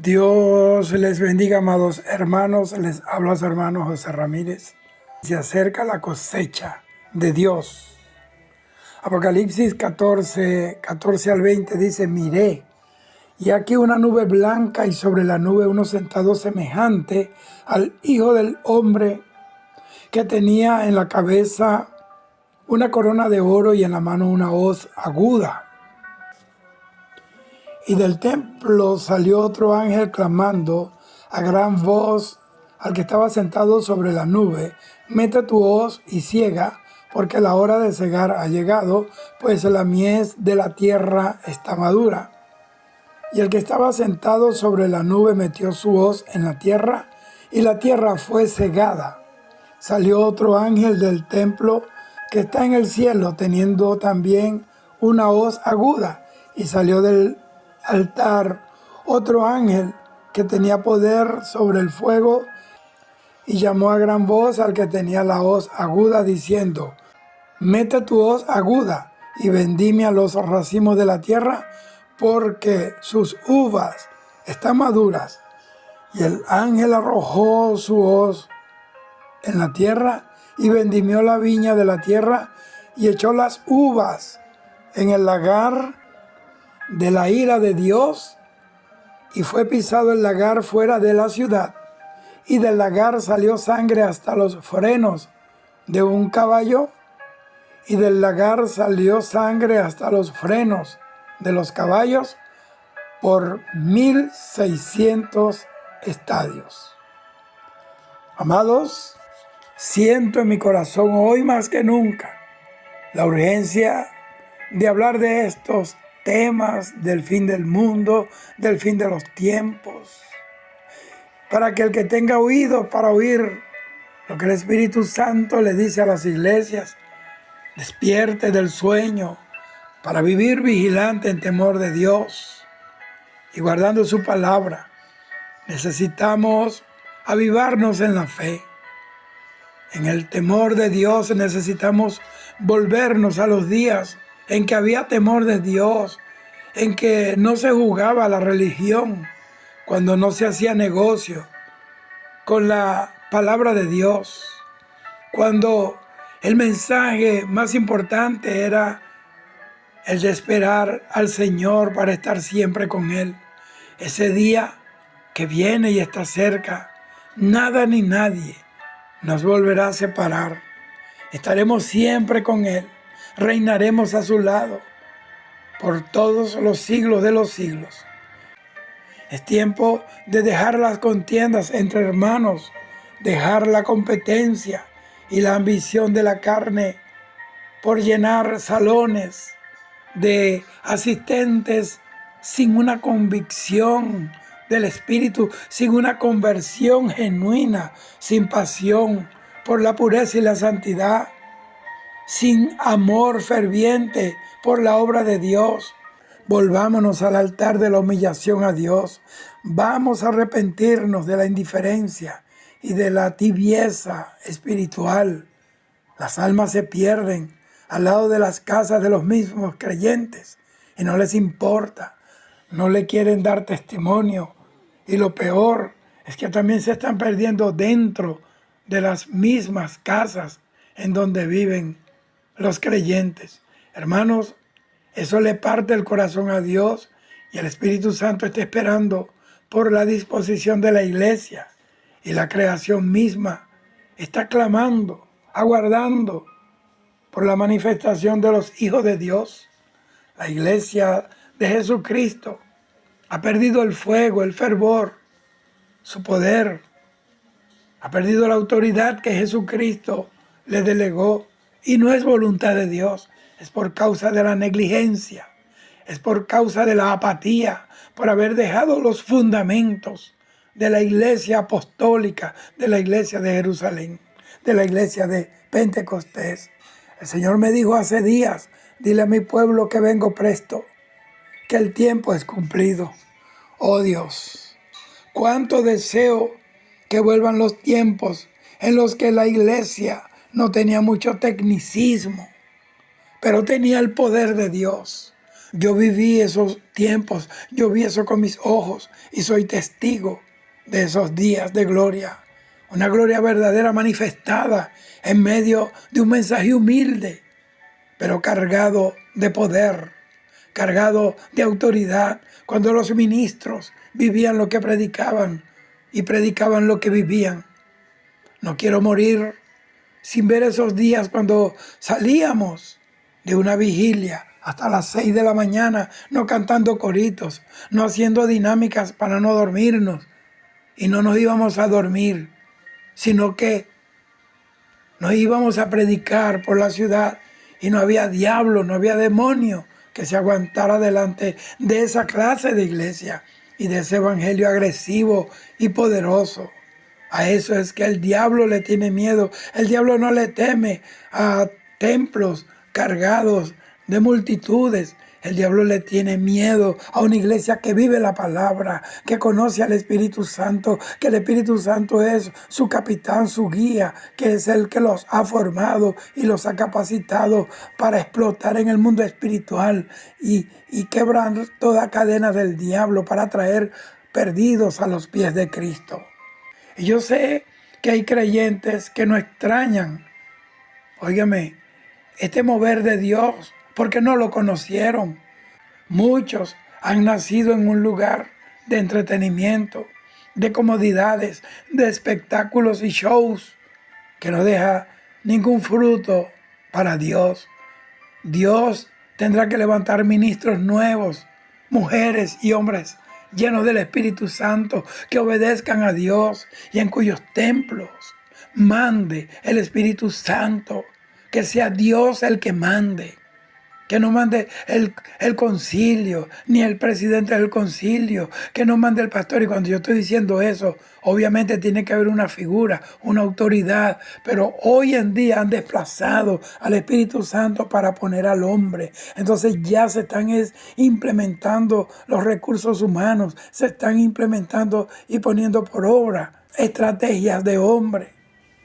Dios les bendiga, amados hermanos. Les habla su hermano José Ramírez. Se acerca la cosecha de Dios. Apocalipsis 14 al 20 dice: miré, y aquí una nube blanca, y sobre la nube uno sentado semejante al Hijo del Hombre, que tenía en la cabeza una corona de oro y en la mano una hoz aguda. Y del templo salió otro ángel clamando a gran voz al que estaba sentado sobre la nube: mete tu hoz y ciega, porque la hora de cegar ha llegado, pues la mies de la tierra está madura. Y el que estaba sentado sobre la nube metió su hoz en la tierra, y la tierra fue cegada. Salió otro ángel del templo que está en el cielo, teniendo también una hoz aguda, y salió del altar otro ángel que tenía poder sobre el fuego, y llamó a gran voz al que tenía la hoz aguda, diciendo: mete tu hoz aguda y vendimia los racimos de la tierra, porque sus uvas están maduras. Y el ángel arrojó su hoz en la tierra y vendimió la viña de la tierra, y echó las uvas en el lagar de la ira de Dios, y fue pisado el lagar fuera de la ciudad, y del lagar salió sangre hasta los frenos de un caballo, y del lagar salió sangre hasta los frenos de los caballos, por 1600 estadios. Amados, siento en mi corazón hoy más que nunca la urgencia de hablar de estos temas del fin del mundo, del fin de los tiempos, para que el que tenga oídos para oír lo que el Espíritu Santo le dice a las iglesias, despierte del sueño para vivir vigilante en temor de Dios y guardando su palabra. Necesitamos avivarnos en la fe. En el temor de Dios necesitamos volvernos a los días en que había temor de Dios, en que no se jugaba la religión, cuando no se hacía negocio con la palabra de Dios, cuando el mensaje más importante era el de esperar al Señor para estar siempre con Él. Ese día que viene y está cerca, nada ni nadie nos volverá a separar. Estaremos siempre con Él, reinaremos a su lado por todos los siglos de los siglos. Es tiempo de dejar las contiendas entre hermanos, dejar la competencia y la ambición de la carne por llenar salones de asistentes sin una convicción del Espíritu, sin una conversión genuina, sin pasión por la pureza y la santidad, sin amor ferviente por la obra de Dios. Volvámonos al altar de la humillación a Dios. Vamos a arrepentirnos de la indiferencia y de la tibieza espiritual. Las almas se pierden al lado de las casas de los mismos creyentes y no les importa, no le quieren dar testimonio. Y lo peor es que también se están perdiendo dentro de las mismas casas en donde viven los creyentes. Hermanos, eso le parte el corazón a Dios, y el Espíritu Santo está esperando por la disposición de la iglesia, y la creación misma está clamando, aguardando por la manifestación de los hijos de Dios. La iglesia de Jesucristo ha perdido el fuego, el fervor, su poder. Ha perdido la autoridad que Jesucristo le delegó, y no es voluntad de Dios, es por causa de la negligencia, es por causa de la apatía, por haber dejado los fundamentos de la iglesia apostólica, de la iglesia de Jerusalén, de la iglesia de Pentecostés. El Señor me dijo hace días: dile a mi pueblo que vengo presto, que el tiempo es cumplido. Oh Dios, cuánto deseo que vuelvan los tiempos en los que la iglesia no tenía mucho tecnicismo, pero tenía el poder de Dios, Yo viví esos tiempos, yo vi eso con mis ojos y soy testigo de esos días de gloria. Una gloria verdadera manifestada en medio de un mensaje humilde, pero cargado de poder, cargado de autoridad, cuando los ministros vivían lo que predicaban y predicaban lo que vivían. No quiero morir sin ver esos días cuando salíamos de una vigilia hasta las 6 de la mañana, no cantando coritos, no haciendo dinámicas para no dormirnos, y no nos íbamos a dormir, sino que nos íbamos a predicar por la ciudad y no había diablo, no había demonio que se aguantara delante de esa clase de iglesia y de ese evangelio agresivo y poderoso. A eso es que el diablo le tiene miedo. El diablo no le teme a templos cargados de multitudes. El diablo le tiene miedo a una iglesia que vive la palabra, que conoce al Espíritu Santo, que el Espíritu Santo es su capitán, su guía, que es el que los ha formado y los ha capacitado para explotar en el mundo espiritual y quebrar toda cadena del diablo para traer perdidos a los pies de Cristo. Y yo sé que hay creyentes que no extrañan, óigame, este mover de Dios, porque no lo conocieron. Muchos han nacido en un lugar de entretenimiento, de comodidades, de espectáculos y shows, que no deja ningún fruto para Dios. Dios tendrá que levantar ministros nuevos, mujeres y hombres llenos del Espíritu Santo, que obedezcan a Dios y en cuyos templos mande el Espíritu Santo, que sea Dios el que mande. Que no mande el concilio, ni el presidente del concilio, que no mande el pastor. Y cuando yo estoy diciendo eso, obviamente tiene que haber una figura, una autoridad. Pero hoy en día han desplazado al Espíritu Santo para poner al hombre. Entonces ya se están implementando los recursos humanos, se están implementando y poniendo por obra estrategias de hombre.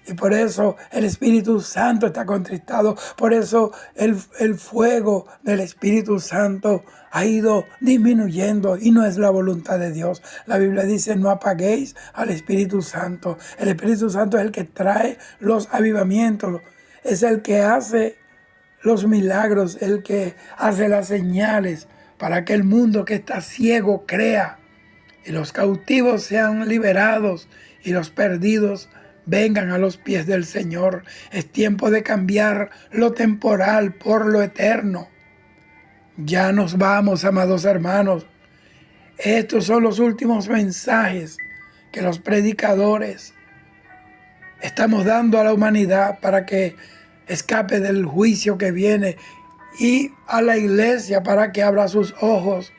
Y por eso el Espíritu Santo está contristado. Por eso el fuego del Espíritu Santo ha ido disminuyendo y no es la voluntad de Dios. La Biblia dice, no apaguéis al Espíritu Santo. El Espíritu Santo es el que trae los avivamientos. Es el que hace los milagros, el que hace las señales para que el mundo que está ciego crea. Y los cautivos sean liberados y los perdidos vengan a los pies del Señor. Es tiempo de cambiar lo temporal por lo eterno. Ya nos vamos, amados hermanos. Estos son los últimos mensajes que los predicadores estamos dando a la humanidad para que escape del juicio que viene, y a la iglesia para que abra sus ojos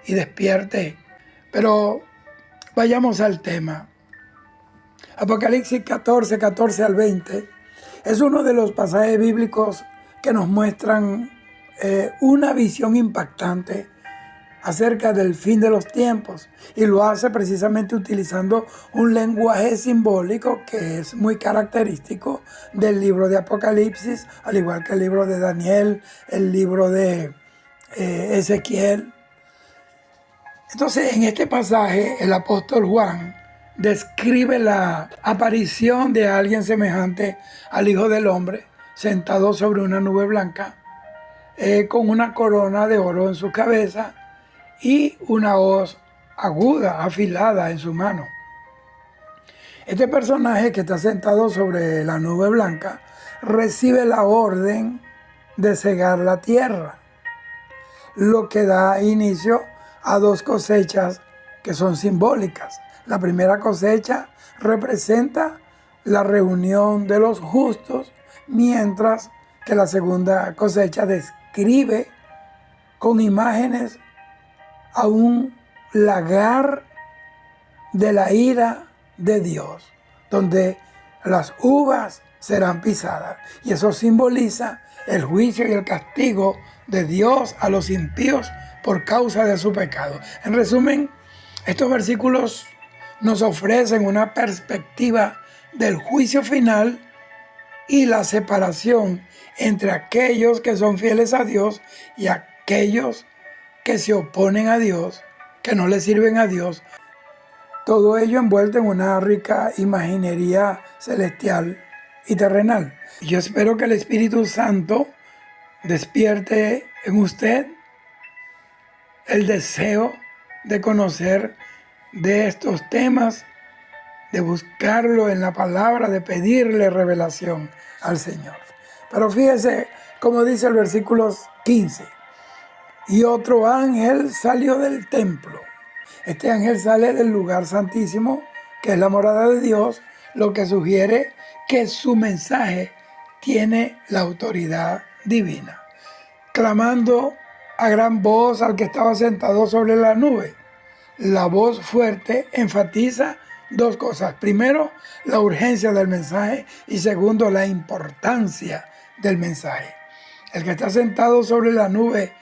y despierte. Pero vayamos al tema. Apocalipsis 14, 14 al 20 es uno de los pasajes bíblicos que nos muestran una visión impactante acerca del fin de los tiempos, y lo hace precisamente utilizando un lenguaje simbólico que es muy característico del libro de Apocalipsis, al igual que el libro de Daniel, el libro de Ezequiel. Entonces, en este pasaje el apóstol Juan describe la aparición de alguien semejante al Hijo del Hombre, sentado sobre una nube blanca, con una corona de oro en su cabeza y una hoz aguda, afilada en su mano. Este personaje que está sentado sobre la nube blanca recibe la orden de cegar la tierra, lo que da inicio a dos cosechas que son simbólicas. La primera cosecha representa la reunión de los justos, mientras que la segunda cosecha describe con imágenes a un lagar de la ira de Dios, donde las uvas serán pisadas. Y eso simboliza el juicio y el castigo de Dios a los impíos por causa de su pecado. En resumen, estos versículos nos ofrecen una perspectiva del juicio final y la separación entre aquellos que son fieles a Dios y aquellos que se oponen a Dios, que no le sirven a Dios. Todo ello envuelto en una rica imaginería celestial y terrenal. Yo espero que el Espíritu Santo despierte en usted el deseo de conocer de estos temas, de buscarlo en la palabra, de pedirle revelación al Señor. Pero fíjese como dice el versículo 15. Y otro ángel salió del templo. Este ángel sale del lugar santísimo, que es la morada de Dios, lo que sugiere que su mensaje tiene la autoridad divina. Clamando a gran voz al que estaba sentado sobre la nube. La voz fuerte enfatiza dos cosas. Primero, la urgencia del mensaje y segundo, la importancia del mensaje. El que está sentado sobre la nube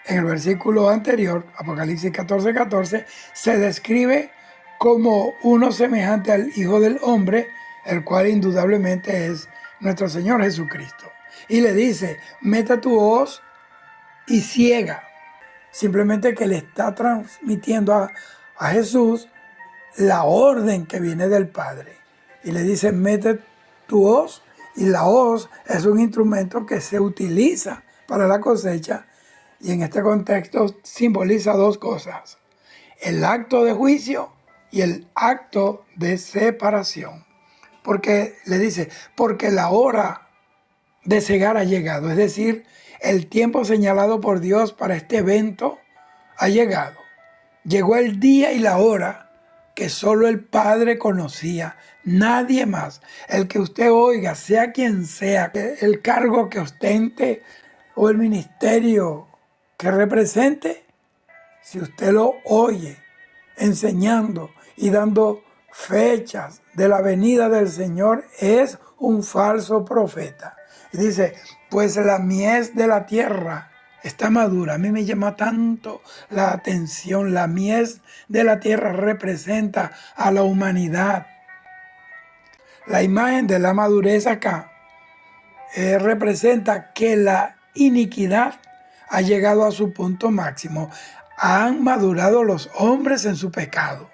en el versículo anterior, Apocalipsis 14:14, se describe como uno semejante al Hijo del Hombre, el cual indudablemente es nuestro Señor Jesucristo. Y le dice, meta tu hoz y ciega. Simplemente que le está transmitiendo a Jesús la orden que viene del Padre. Y le dice, mete tu hoz, y la hoz es un instrumento que se utiliza para la cosecha, y en este contexto simboliza dos cosas: el acto de juicio y el acto de separación. Porque le dice, porque la hora de cegar ha llegado, es decir, el tiempo señalado por Dios para este evento ha llegado. Llegó el día y la hora que solo el Padre conocía, nadie más. El que usted oiga, sea quien sea, el cargo que ostente o el ministerio que represente, si usted lo oye enseñando y dando fechas de la venida del Señor, es un falso profeta. Y dice, pues la mies de la tierra está madura. A mí me llama tanto la atención. La mies de la tierra representa a la humanidad. La imagen de la madurez acá representa que la iniquidad ha llegado a su punto máximo. Han madurado los hombres en su pecado,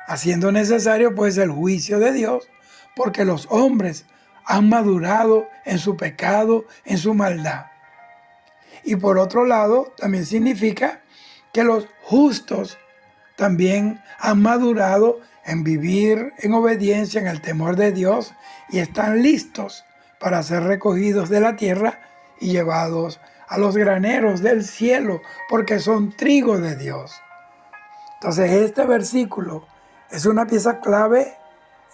haciendo necesario pues el juicio de Dios, porque los hombres han madurado en su pecado, en su maldad. Y por otro lado, también significa que los justos también han madurado en vivir en obediencia, en el temor de Dios, y están listos para ser recogidos de la tierra y llevados a los graneros del cielo, porque son trigo de Dios. Entonces este versículo es una pieza clave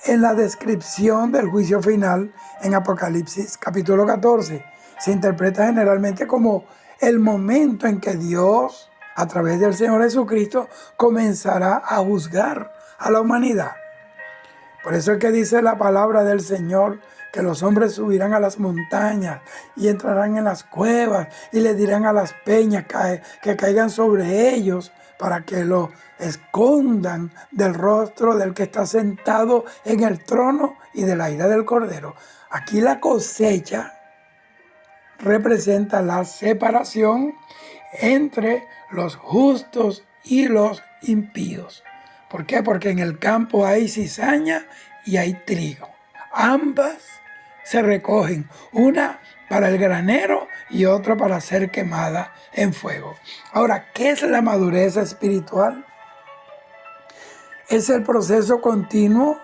en la descripción del juicio final en Apocalipsis capítulo 14. Se interpreta generalmente como el momento en que Dios, a través del Señor Jesucristo, comenzará a juzgar a la humanidad. Por eso es que dice la palabra del Señor que los hombres subirán a las montañas y entrarán en las cuevas y le dirán a las peñas que caigan sobre ellos para que lo escondan del rostro del que está sentado en el trono y de la ira del Cordero. Aquí la cosecha representa la separación entre los justos y los impíos. ¿Por qué? Porque en el campo hay cizaña y hay trigo. Ambas se recogen, una para el granero y otra para ser quemada en fuego. Ahora, ¿qué es la madurez espiritual? Es el proceso continuo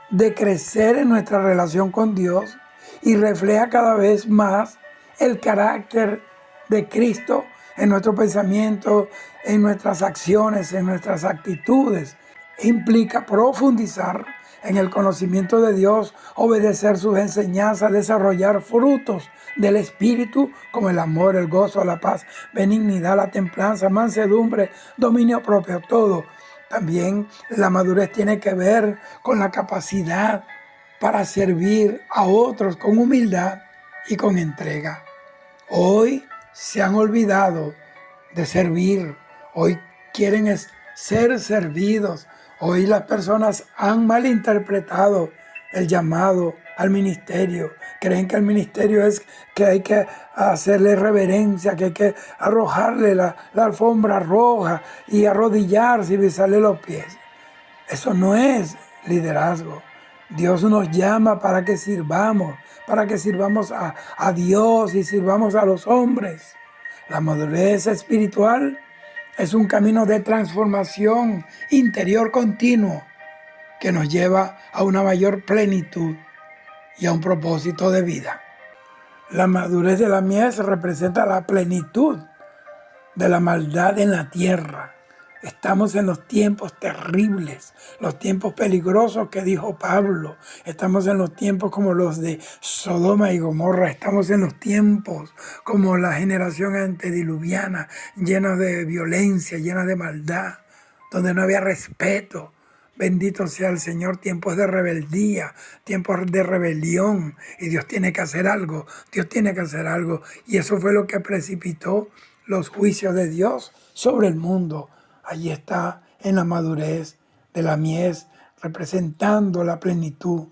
de crecer en nuestra relación con Dios y refleja cada vez más el carácter de Cristo en nuestro pensamiento, en nuestras acciones, en nuestras actitudes. Implica profundizar en el conocimiento de Dios, obedecer sus enseñanzas, desarrollar frutos del Espíritu como el amor, el gozo, la paz, benignidad, la templanza, mansedumbre, dominio propio, todo. También la madurez tiene que ver con la capacidad para servir a otros con humildad y con entrega. Hoy se han olvidado de servir, hoy quieren ser servidos. Hoy las personas han malinterpretado el llamado al ministerio. Creen que el ministerio es que hay que hacerle reverencia, que hay que arrojarle la alfombra roja y arrodillarse y besarle los pies. Eso no es liderazgo. Dios nos llama para que sirvamos a Dios y sirvamos a los hombres. La madurez espiritual es un camino de transformación interior continuo que nos lleva a una mayor plenitud y a un propósito de vida. La madurez de la mies representa la plenitud de la maldad en la tierra. Estamos en los tiempos terribles, los tiempos peligrosos que dijo Pablo. Estamos en los tiempos como los de Sodoma y Gomorra. Estamos en los tiempos como la generación antediluviana, llena de violencia, llena de maldad, donde no había respeto. Bendito sea el Señor, tiempos de rebeldía, tiempos de rebelión. Y Dios tiene que hacer algo, Dios tiene que hacer algo. Y eso fue lo que precipitó los juicios de Dios sobre el mundo. Allí está en la madurez de la mies, representando la plenitud,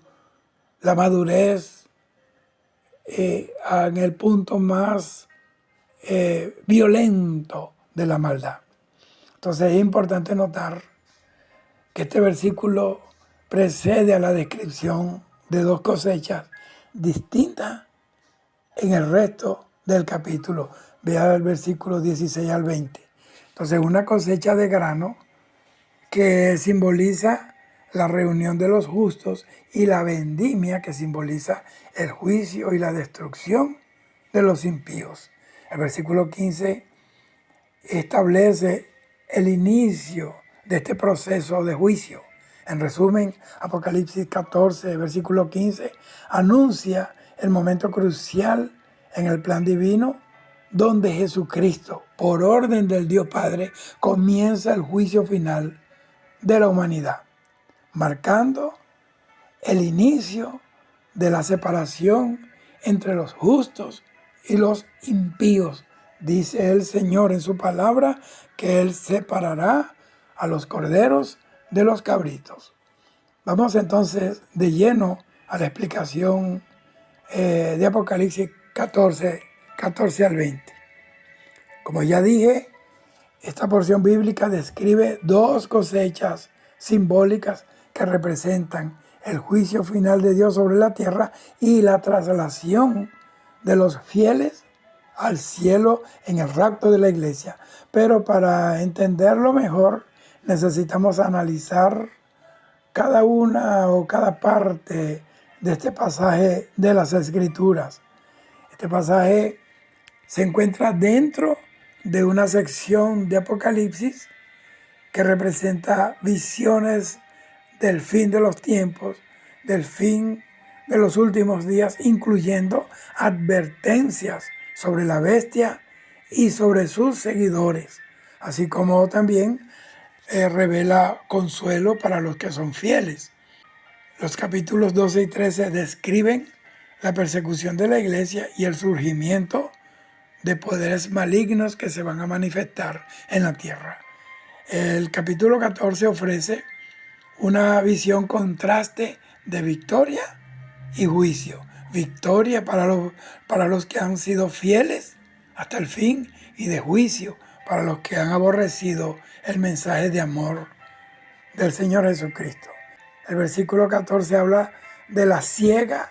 la madurez en el punto más violento de la maldad. Entonces es importante notar que este versículo precede a la descripción de dos cosechas distintas en el resto del capítulo. Vea el versículo 16 al 20. Entonces, una cosecha de grano que simboliza la reunión de los justos y la vendimia que simboliza el juicio y la destrucción de los impíos. El versículo 15 establece el inicio de este proceso de juicio. En resumen, Apocalipsis 14, versículo 15, anuncia el momento crucial en el plan divino donde Jesucristo, por orden del Dios Padre, comienza el juicio final de la humanidad, marcando el inicio de la separación entre los justos y los impíos. Dice el Señor en su palabra que Él separará a los corderos de los cabritos. Vamos entonces de lleno a la explicación de Apocalipsis 14 al 20. Como ya dije, esta porción bíblica describe dos cosechas simbólicas que representan el juicio final de Dios sobre la tierra y la traslación de los fieles al cielo en el rapto de la iglesia. Pero para entenderlo mejor, necesitamos analizar cada una o cada parte de este pasaje de las Escrituras. Este pasaje se encuentra dentro de una sección de Apocalipsis que representa visiones del fin de los tiempos, del fin de los últimos días, incluyendo advertencias sobre la bestia y sobre sus seguidores, así como también revela consuelo para los que son fieles. Los capítulos 12 y 13 describen la persecución de la iglesia y el surgimiento de poderes malignos que se van a manifestar en la tierra. El capítulo 14 ofrece una visión contraste de victoria y juicio. Victoria para los que han sido fieles hasta el fin y de juicio para los que han aborrecido el mensaje de amor del Señor Jesucristo. El versículo 14 habla de la siega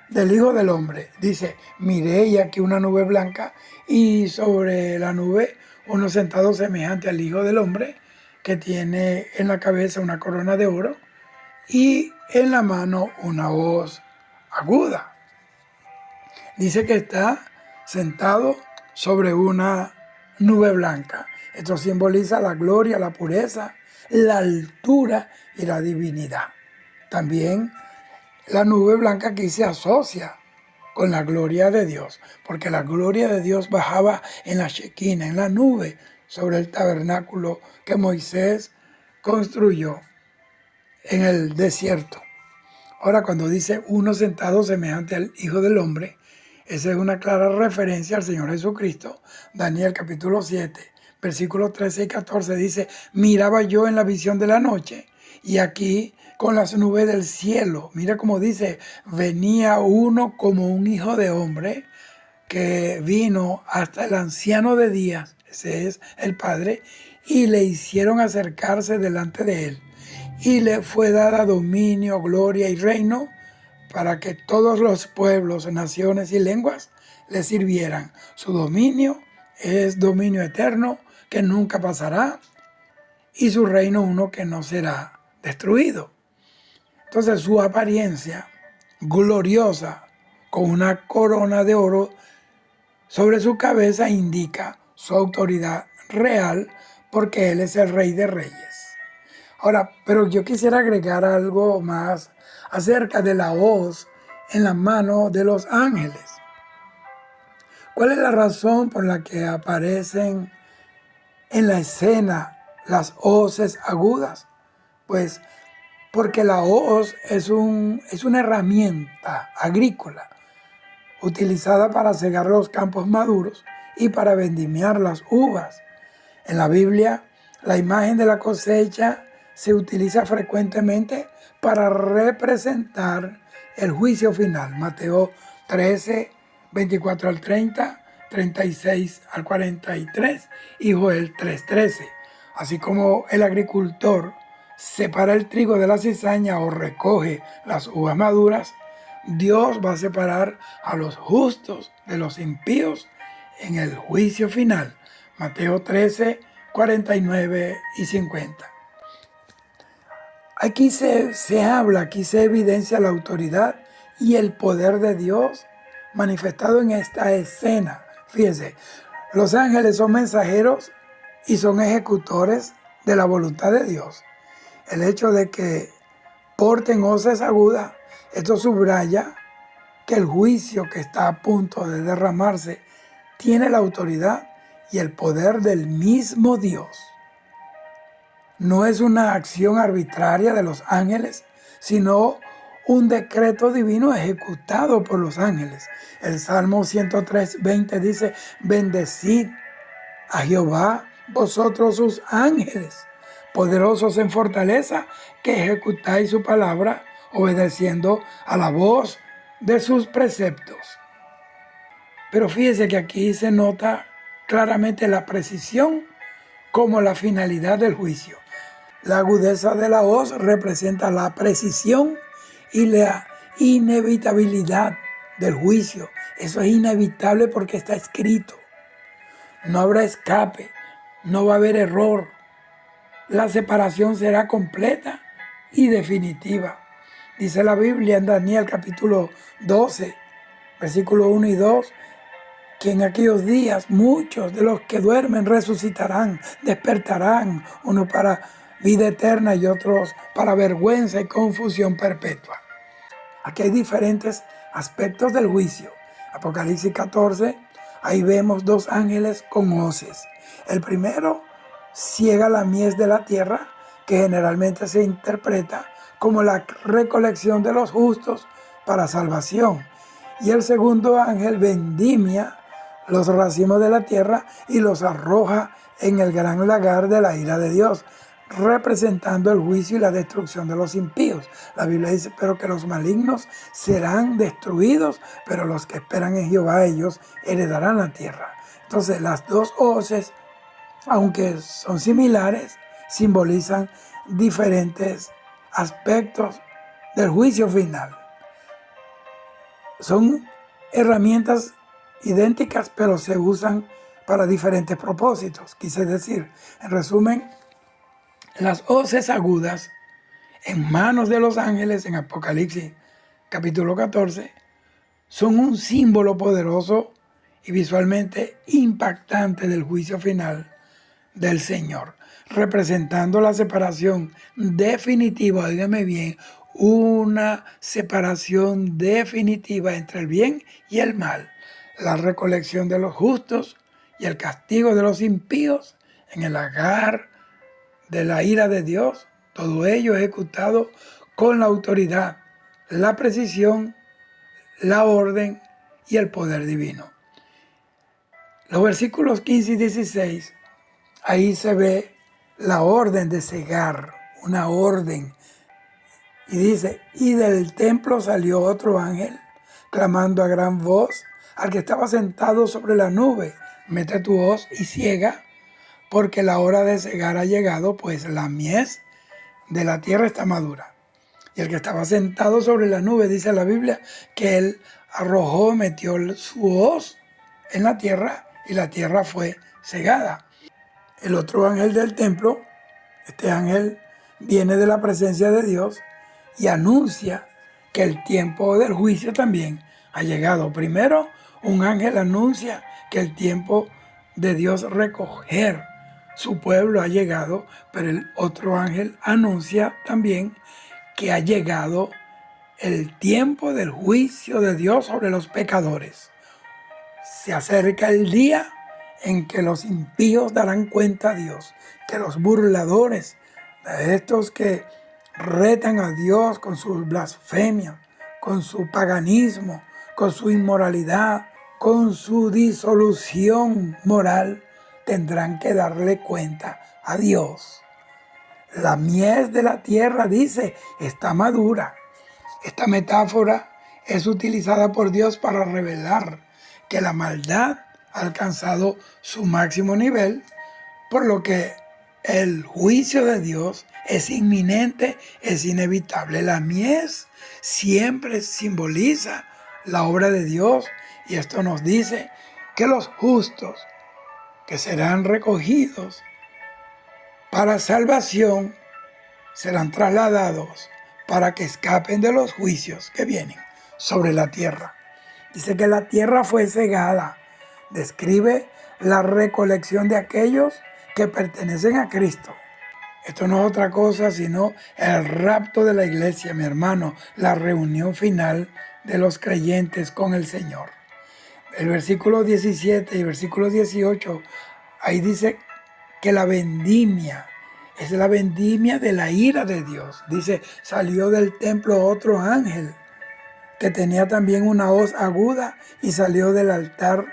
del Hijo del Hombre. Dice, miré y aquí una nube blanca y sobre la nube uno sentado semejante al Hijo del Hombre que tiene en la cabeza una corona de oro y en la mano una hoz aguda. Dice que está sentado sobre una nube blanca. Esto simboliza la gloria, la pureza, la altura y la divinidad. También la nube blanca aquí se asocia con la gloria de Dios, porque la gloria de Dios bajaba en la Shekinah, en la nube, sobre el tabernáculo que Moisés construyó en el desierto. Ahora, cuando dice uno sentado semejante al Hijo del Hombre, esa es una clara referencia al Señor Jesucristo. Daniel capítulo 7, versículos 13 y 14 dice, miraba yo en la visión de la noche, y aquí con las nubes del cielo. Mira cómo dice, venía uno como un hijo de hombre que vino hasta el anciano de días, ese es el Padre, y le hicieron acercarse delante de él. Y le fue dada dominio, gloria y reino para que todos los pueblos, naciones y lenguas le sirvieran. Su dominio es dominio eterno que nunca pasará y su reino uno que no será destruido. Entonces su apariencia gloriosa con una corona de oro sobre su cabeza indica su autoridad real porque Él es el Rey de Reyes. Ahora, pero yo quisiera agregar algo más acerca de la hoz en la mano de los ángeles. ¿Cuál es la razón por la que aparecen en la escena las hoces agudas? Pues porque la hoz es una herramienta agrícola utilizada para cegar los campos maduros y para vendimiar las uvas. En la Biblia, la imagen de la cosecha se utiliza frecuentemente para representar el juicio final. Mateo 13, 24 al 30, 36 al 43 y Joel 3:13. Así como el agricultor separa el trigo de la cizaña o recoge las uvas maduras, Dios va a separar a los justos de los impíos en el juicio final. Mateo 13, 49 y 50. Aquí se habla, aquí se evidencia la autoridad y el poder de Dios manifestado en esta escena. Fíjense, los ángeles son mensajeros y son ejecutores de la voluntad de Dios. El hecho de que porten hoces agudas, esto subraya que el juicio que está a punto de derramarse tiene la autoridad y el poder del mismo Dios. No es una acción arbitraria de los ángeles, sino un decreto divino ejecutado por los ángeles. El Salmo 103:20 dice, bendecid a Jehová vosotros sus ángeles, poderosos en fortaleza, que ejecutáis su palabra, obedeciendo a la voz de sus preceptos. Pero fíjese que aquí se nota claramente la precisión como la finalidad del juicio. La agudeza de la hoz representa la precisión y la inevitabilidad del juicio. Eso es inevitable porque está escrito. No habrá escape, no va a haber error. La separación será completa y definitiva. Dice la Biblia en Daniel capítulo 12, versículos 1 y 2, que en aquellos días muchos de los que duermen resucitarán, despertarán, uno para vida eterna y otros para vergüenza y confusión perpetua. Aquí hay diferentes aspectos del juicio. Apocalipsis 14, ahí vemos dos ángeles con hoces. El primero ciega la mies de la tierra, que generalmente se interpreta como la recolección de los justos para salvación. Y el segundo ángel vendimia los racimos de la tierra y los arroja en el gran lagar de la ira de Dios, representando el juicio y la destrucción de los impíos. La Biblia dice, pero que los malignos serán destruidos, pero los que esperan en Jehová, ellos heredarán la tierra. Entonces las dos hoces, aunque son similares, simbolizan diferentes aspectos del juicio final. Son herramientas idénticas, pero se usan para diferentes propósitos. Quise decir, en resumen, las hoces agudas en manos de los ángeles en Apocalipsis capítulo 14 son un símbolo poderoso y visualmente impactante del juicio final del Señor, representando la separación definitiva, óigame bien, una separación definitiva entre el bien y el mal, la recolección de los justos y el castigo de los impíos en el lagar de la ira de Dios, todo ello ejecutado con la autoridad, la precisión, la orden y el poder divino. Los versículos 15 y 16, ahí se ve la orden de cegar, una orden Y dice, y del templo salió otro ángel, clamando a gran voz al que estaba sentado sobre la nube, mete tu hoz y ciega, porque la hora de cegar ha llegado, pues la mies de la tierra está madura. Y el que estaba sentado sobre la nube, dice la Biblia, que él arrojó, metió su hoz en la tierra y la tierra fue cegada. El otro ángel del templo, este ángel viene de la presencia de Dios y anuncia que el tiempo del juicio también ha llegado. Primero, un ángel anuncia que el tiempo de Dios recoger su pueblo ha llegado, pero el otro ángel anuncia también que ha llegado el tiempo del juicio de Dios sobre los pecadores. Se acerca el día en que los impíos darán cuenta a Dios, que los burladores, estos que retan a Dios con sus blasfemias, con su paganismo, con su inmoralidad, con su disolución moral, tendrán que darle cuenta a Dios. La mies de la tierra, dice, está madura. Esta metáfora es utilizada por Dios para revelar que la maldad ha alcanzado su máximo nivel, por lo que el juicio de Dios es inminente, es inevitable. La mies siempre simboliza la obra de Dios y esto nos dice que los justos que serán recogidos para salvación serán trasladados para que escapen de los juicios que vienen sobre la tierra. Dice que la tierra fue cegada. Describe la recolección de aquellos que pertenecen a Cristo. Esto no es otra cosa sino el rapto de la iglesia, mi hermano, la reunión final de los creyentes con el Señor. El versículo 17 y versículo 18, ahí dice que la vendimia es la vendimia de la ira de Dios. Dice, salió del templo otro ángel que tenía también una hoz aguda y salió del altar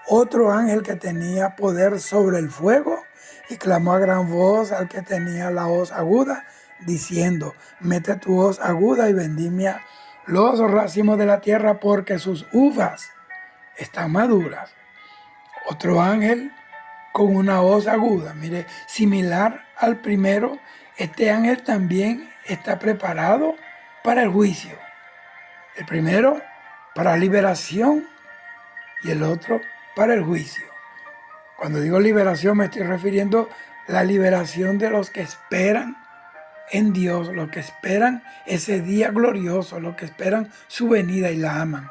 otro ángel que tenía poder sobre el fuego y clamó a gran voz al que tenía la hoz aguda, diciendo, mete tu hoz aguda y vendimia los racimos de la tierra porque sus uvas están maduras. Otro ángel con una hoz aguda, mire, similar al primero, este ángel también está preparado para el juicio. El primero para liberación y el otro para el juicio. Cuando digo liberación me estoy refiriendo a la liberación de los que esperan en Dios, los que esperan ese día glorioso, los que esperan su venida y la aman.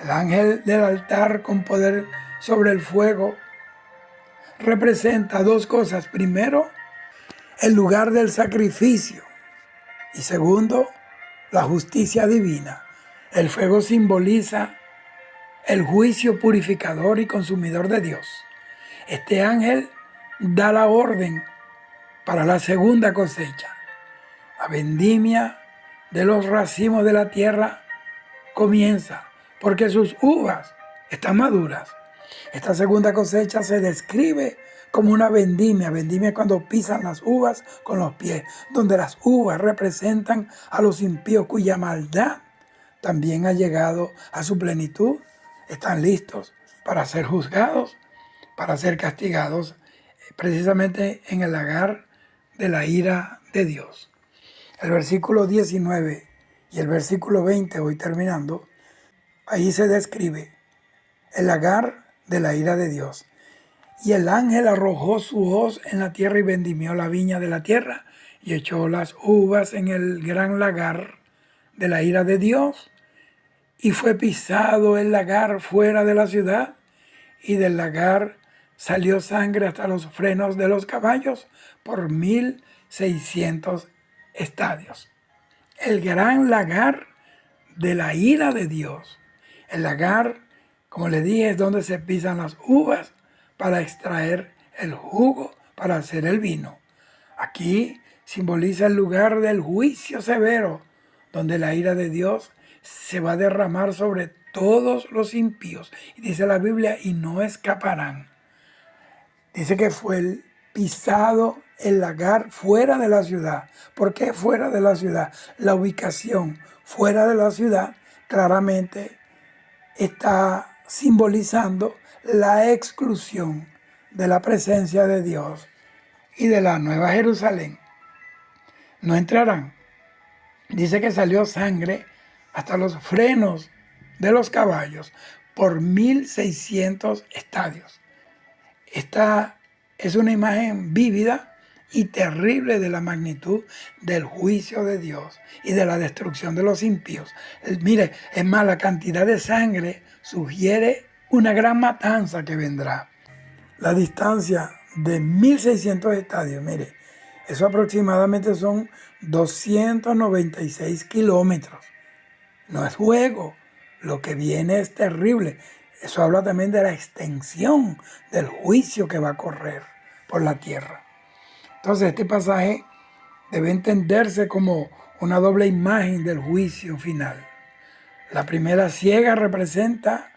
El ángel del altar con poder sobre el fuego representa dos cosas. Primero, el lugar del sacrificio. Y segundo, la justicia divina. El fuego simboliza el juicio purificador y consumidor de Dios. Este ángel da la orden para la segunda cosecha. La vendimia de los racimos de la tierra comienza porque sus uvas están maduras. Esta segunda cosecha se describe como una vendimia. Vendimia es cuando pisan las uvas con los pies, donde las uvas representan a los impíos cuya maldad también ha llegado a su plenitud. Están listos para ser juzgados, para ser castigados, precisamente en el lagar de la ira de Dios. El versículo 19 y el versículo 20, voy terminando, ahí se describe el lagar de la ira de Dios. Y el ángel arrojó su hoz en la tierra y vendimió la viña de la tierra y echó las uvas en el gran lagar de la ira de Dios. Y fue pisado el lagar fuera de la ciudad y del lagar salió sangre hasta los frenos de los caballos por 1600 estadios. El gran lagar de la ira de Dios. El lagar, como le dije, es donde se pisan las uvas para extraer el jugo para hacer el vino. Aquí simboliza el lugar del juicio severo, donde la ira de Dios se va a derramar sobre todos los impíos. Y dice la Biblia, y no escaparán. Dice que fue el pisado el lagar fuera de la ciudad. ¿Por qué fuera de la ciudad? La ubicación fuera de la ciudad claramente está simbolizando la exclusión de la presencia de Dios y de la Nueva Jerusalén. No entrarán. Dice que salió sangre hasta los frenos de los caballos por 1.600 estadios. Esta es una imagen vívida y terrible de la magnitud del juicio de Dios y de la destrucción de los impíos. Mire, es más, la cantidad de sangre sugiere una gran matanza que vendrá. La distancia de 1.600 estadios, mire, eso aproximadamente son 296 kilómetros. No es juego, lo que viene es terrible. Eso habla también de la extensión del juicio que va a correr por la tierra. Entonces este pasaje debe entenderse como una doble imagen del juicio final. La primera ciega representa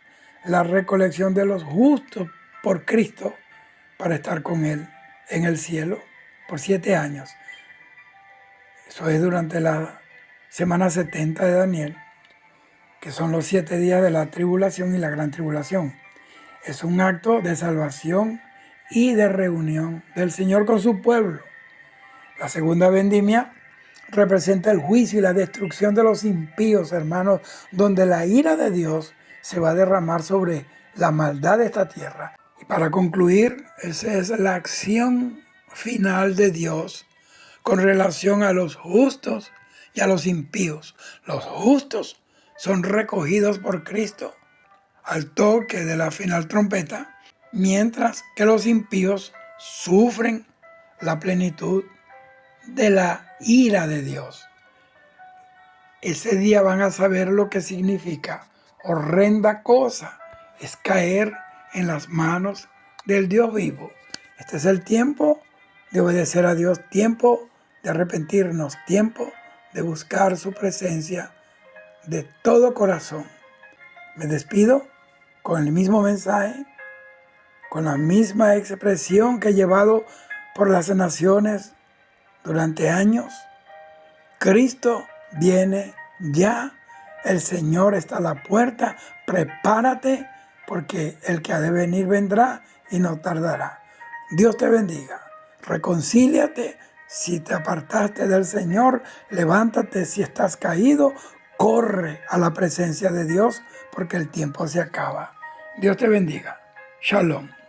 la recolección de los justos por Cristo para estar con Él en el cielo por 7 años. Eso es durante la semana 70 de Daniel, que son los 7 días de la tribulación y la gran tribulación. Es un acto de salvación y de reunión del Señor con su pueblo. La segunda vendimia representa el juicio y la destrucción de los impíos, hermanos, donde la ira de Dios se va a derramar sobre la maldad de esta tierra. Y para concluir, esa es la acción final de Dios con relación a los justos y a los impíos. Los justos son recogidos por Cristo al toque de la final trompeta, mientras que los impíos sufren la plenitud de la ira de Dios. Ese día van a saber lo que significa horrenda cosa es caer en las manos del Dios vivo. Este es el tiempo de obedecer a Dios, tiempo de arrepentirnos, tiempo de buscar su presencia de todo corazón. Me despido con el mismo mensaje, con la misma expresión que he llevado por las naciones durante años. Cristo viene ya, el Señor está a la puerta, prepárate porque el que ha de venir vendrá y no tardará. Dios te bendiga, reconcíliate si te apartaste del Señor, levántate si estás caído, corre a la presencia de Dios porque el tiempo se acaba. Dios te bendiga. Shalom.